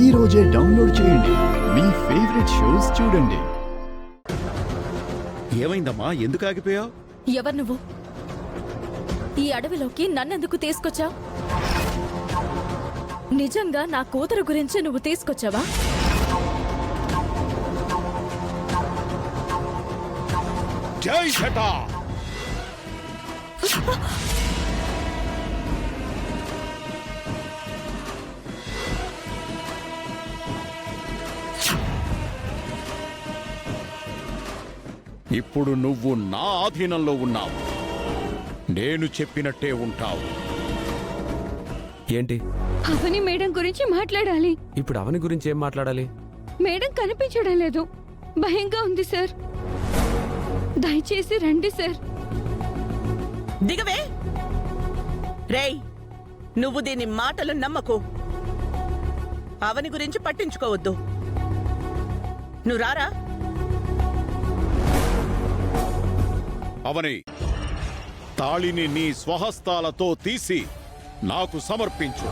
ఈ రోజే డౌన్లోడ్ చేయండి. మీ ఫేవరెట్ షోస్ చూడండి. ఏమైందమ్మా? ఎందుకు ఆగిపోయావు? ఎవరు నువ్వు? ఈ అడవిలోకి నన్నెందుకు తీసుకొచ్చావు? నిజంగా నా కూతురు గురించి నువ్వు తీసుకొచ్చావా? జై ఛటా! ఇప్పుడు నువ్వు నా ఆధీనంలో ఉన్నావు. నేను చెప్పినట్టే ఉంటావు. ఏంటి అవని మేడం గురించి మాట్లాడాలి. ఇప్పుడు అవని గురించి ఏం మాట్లాడాలి? మేడం కనిపించడం లేదు. భయంగా ఉంది సార్. దయచేసి రండి సార్. దిగవే రేయ్, నువ్వు దీని మాటలు నమ్మకు. అవని గురించి పట్టించుకోవద్దు. నువ్వు రారా. అవని, తాళిని నీ స్వహస్తాలతో తీసి నాకు సమర్పించు.